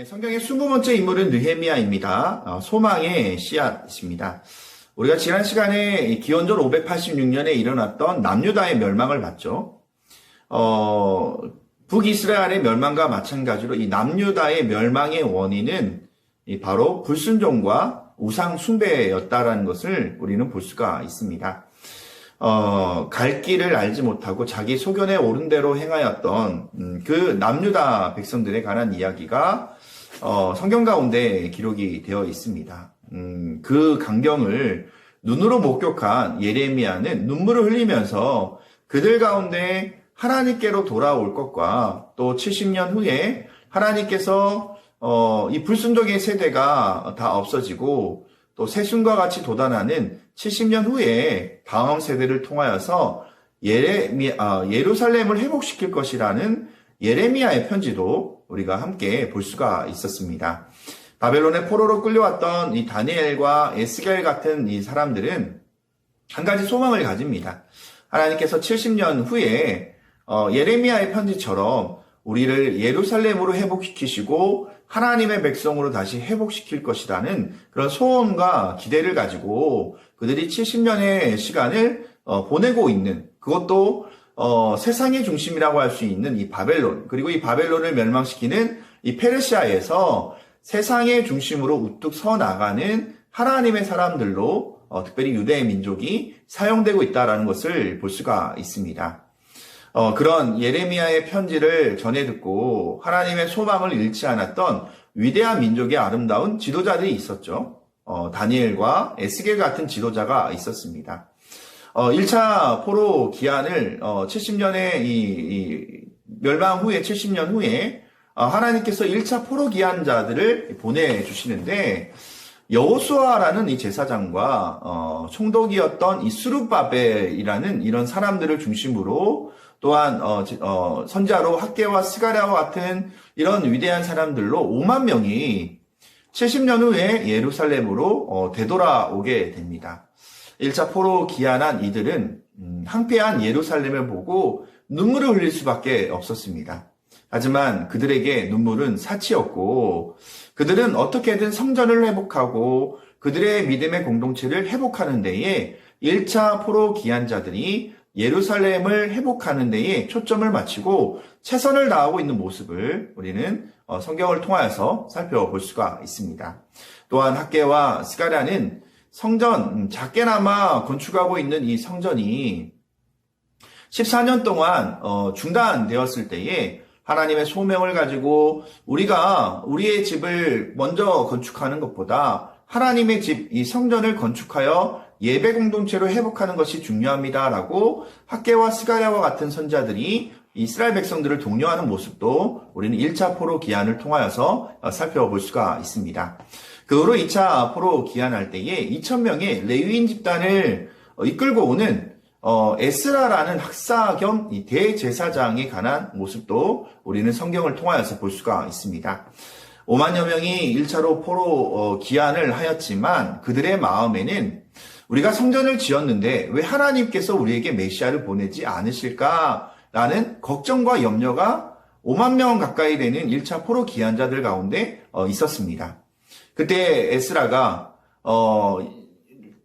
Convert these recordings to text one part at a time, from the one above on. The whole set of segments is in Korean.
네, 성경의 20번째 인물은 느헤미야입니다. 소망의 씨앗입니다. 우리가 지난 시간에 기원전 586년에 일어났던 남유다의 멸망을 봤죠. 북이스라엘의 멸망과 마찬가지로 이 남유다의 멸망의 원인은 바로 불순종과 우상 숭배였다라는 것을 우리는 볼 수가 있습니다. 갈 길을 알지 못하고 자기 소견에 옳은 대로 행하였던 그 남유다 백성들에 관한 이야기가 성경 가운데 기록이 되어 있습니다. 그 광경을 눈으로 목격한 예레미야는 눈물을 흘리면서 그들 가운데 하나님께로 돌아올 것과 또 70년 후에 하나님께서 이 불순종의 세대가 다 없어지고 또 새순과 같이 돋아나는 70년 후에 다음 세대를 통하여서 예루살렘을 회복시킬 것이라는 예레미야의 편지도 우리가 함께 볼 수가 있었습니다. 바벨론의 포로로 끌려왔던 이 다니엘과 에스겔 같은 이 사람들은 한 가지 소망을 가집니다. 하나님께서 70년 후에 예레미야의 편지처럼 우리를 예루살렘으로 회복시키시고 하나님의 백성으로 다시 회복시킬 것이라는 그런 소원과 기대를 가지고 그들이 70년의 시간을 보내고 있는, 그것도 세상의 중심이라고 할 수 있는 이 바벨론, 그리고 이 바벨론을 멸망시키는 이 페르시아에서 세상의 중심으로 우뚝 서 나가는 하나님의 사람들로 특별히 유대의 민족이 사용되고 있다는 것을 볼 수가 있습니다. 그런 예레미야의 편지를 전해 듣고 하나님의 소망을 잃지 않았던 위대한 민족의 아름다운 지도자들이 있었죠. 다니엘과 에스겔 같은 지도자가 있었습니다. 1차 포로 기한을 70년의 이 멸망 후에 70년 후에 하나님께서 1차 포로 기한자들을 보내주시는데 여호수아라는 이 제사장과 총독이었던 이 스룹바벨이라는 이런 사람들을 중심으로 또한 선지자로 학개와 스가랴와 같은 이런 위대한 사람들로 5만 명이 70년 후에 예루살렘으로 되돌아오게 됩니다. 1차 포로 기한한 이들은 황폐한 예루살렘을 보고 눈물을 흘릴 수밖에 없었습니다. 하지만 그들에게 눈물은 사치였고 그들은 어떻게든 성전을 회복하고 그들의 믿음의 공동체를 회복하는 데에 1차 포로 기한자들이 예루살렘을 회복하는 데에 초점을 맞추고 최선을 다하고 있는 모습을 우리는 성경을 통하여서 살펴볼 수가 있습니다. 또한 학개와 스가랴는 성전, 작게나마 건축하고 있는 이 성전이 14년 동안 중단되었을 때에 하나님의 소명을 가지고 우리가 우리의 집을 먼저 건축하는 것보다 하나님의 집, 이 성전을 건축하여 예배 공동체로 회복하는 것이 중요합니다라고 학개와 스가랴와 같은 선지자들이 이스라엘 백성들을 독려하는 모습도 우리는 1차 포로 기한을 통하여서 살펴볼 수가 있습니다. 그 후로 2차 포로 기한할 때에 2,000명의 레위인 집단을 이끌고 오는 에스라라는 학사 겸 대제사장에 관한 모습도 우리는 성경을 통하여서 볼 수가 있습니다. 5만여 명이 1차로 포로 기한을 하였지만 그들의 마음에는 우리가 성전을 지었는데 왜 하나님께서 우리에게 메시아를 보내지 않으실까라는 걱정과 염려가 5만 명 가까이 되는 1차 포로 기한자들 가운데 있었습니다. 그때 에스라가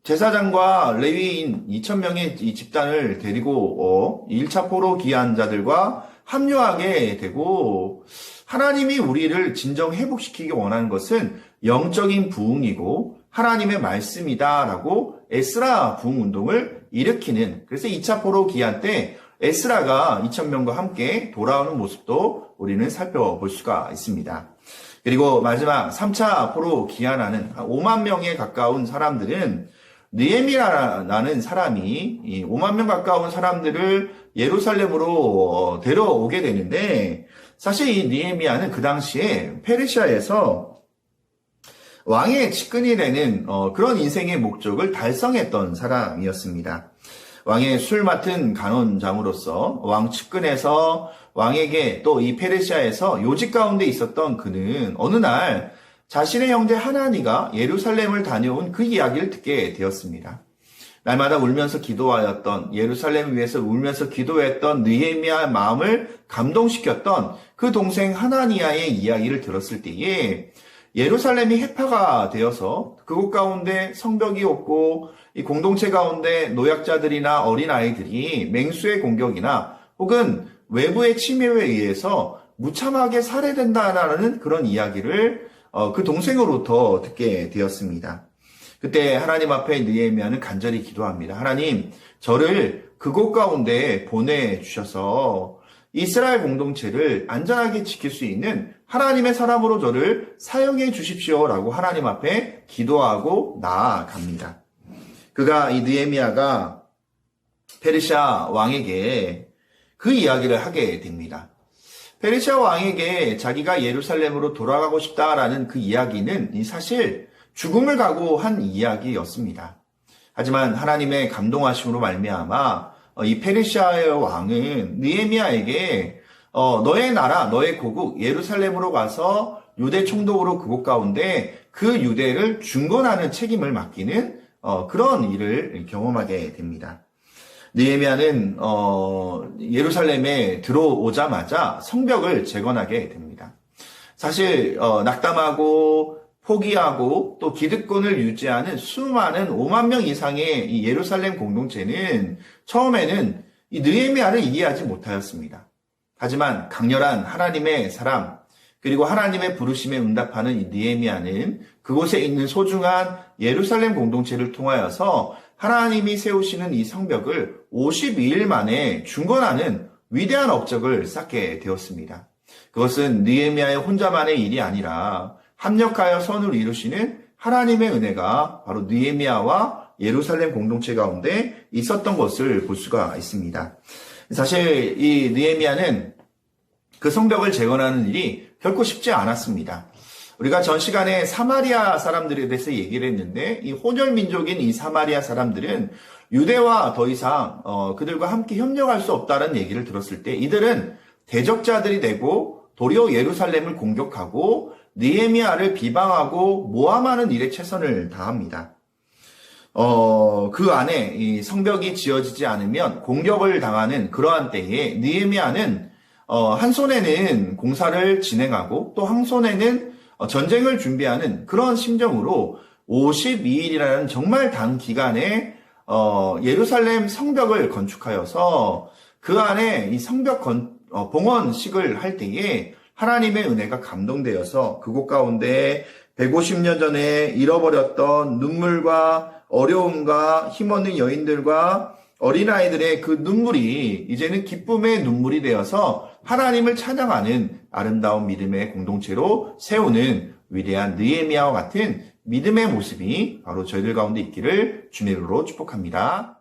제사장과 레위인 2,000명의 이 집단을 데리고 1차 포로 기한자들과 합류하게 되고 하나님이 우리를 진정 회복시키기 원하는 것은 영적인 부흥이고 하나님의 말씀이다라고 에스라 부흥운동을 일으키는, 그래서 2차 포로 기한 때 에스라가 2,000명과 함께 돌아오는 모습도 우리는 살펴볼 수가 있습니다. 그리고 마지막 3차 포로 기한하는 5만 명에 가까운 사람들은 느헤미야라는 사람이 이 5만 명 가까운 사람들을 예루살렘으로 데려오게 되는데 사실 이 느헤미야는 그 당시에 페르시아에서 왕의 측근이 되는 그런 인생의 목적을 달성했던 사람이었습니다. 왕의 술 맡은 간원장으로서 왕 측근에서 왕에게 또 이 페르시아에서 요직 가운데 있었던 그는 어느 날 자신의 형제 하나니가 예루살렘을 다녀온 그 이야기를 듣게 되었습니다. 날마다 울면서 기도하였던, 예루살렘을 위해서 울면서 기도했던 느헤미야의 마음을 감동시켰던 그 동생 하나니아의 이야기를 들었을 때에 예루살렘이 해파가 되어서 그곳 가운데 성벽이 없고 이 공동체 가운데 노약자들이나 어린아이들이 맹수의 공격이나 혹은 외부의 침해에 의해서 무참하게 살해된다라는 그런 이야기를 그 동생으로부터 듣게 되었습니다. 그때 하나님 앞에 느헤미야는 간절히 기도합니다. 하나님, 저를 그곳 가운데 보내주셔서 이스라엘 공동체를 안전하게 지킬 수 있는 하나님의 사람으로 저를 사용해 주십시오라고 하나님 앞에 기도하고 나아갑니다. 그가 이 느헤미야가 페르시아 왕에게 그 이야기를 하게 됩니다. 페르시아 왕에게 자기가 예루살렘으로 돌아가고 싶다라는 그 이야기는 사실 죽음을 각오한 이야기였습니다. 하지만 하나님의 감동하심으로 말미암아 이 페르시아의 왕은 느헤미야에게 너의 나라, 너의 고국 예루살렘으로 가서 유대 총독으로 그곳 가운데 그 유대를 중건하는 책임을 맡기는 그런 일을 경험하게 됩니다. 느헤미야는 예루살렘에 들어오자마자 성벽을 재건하게 됩니다. 사실 낙담하고 포기하고 또 기득권을 유지하는 수많은 5만 명 이상의 이 예루살렘 공동체는 처음에는 이 느헤미야를 이해하지 못하였습니다. 하지만 강렬한 하나님의 사람 그리고 하나님의 부르심에 응답하는 이 느헤미야는 그곳에 있는 소중한 예루살렘 공동체를 통하여서 하나님이 세우시는 이 성벽을 52일 만에 중건하는 위대한 업적을 쌓게 되었습니다. 그것은 느헤미야의 혼자만의 일이 아니라 합력하여 선을 이루시는 하나님의 은혜가 바로 느헤미야와 예루살렘 공동체 가운데 있었던 것을 볼 수가 있습니다. 사실 이 느헤미야는 그 성벽을 재건하는 일이 결코 쉽지 않았습니다. 우리가 전 시간에 사마리아 사람들에 대해서 얘기를 했는데 이 혼혈 민족인 이 사마리아 사람들은 유대와 더 이상 그들과 함께 협력할 수 없다는 얘기를 들었을 때 이들은 대적자들이 되고 도리어 예루살렘을 공격하고 느헤미야를 비방하고 모함하는 일에 최선을 다합니다. 그 안에 이 성벽이 지어지지 않으면 공격을 당하는 그러한 때에 느헤미야는 한 손에는 공사를 진행하고 또 한 손에는 전쟁을 준비하는 그런 심정으로 52일이라는 정말 단기간에 예루살렘 성벽을 건축하여서 그 안에 이 성벽 봉헌식을 할 때에 하나님의 은혜가 감동되어서 그곳 가운데 150년 전에 잃어버렸던 눈물과 어려움과 힘없는 여인들과 어린아이들의 그 눈물이 이제는 기쁨의 눈물이 되어서 하나님을 찬양하는 아름다운 믿음의 공동체로 세우는 위대한 느헤미야와 같은 믿음의 모습이 바로 저희들 가운데 있기를 주님으로 축복합니다.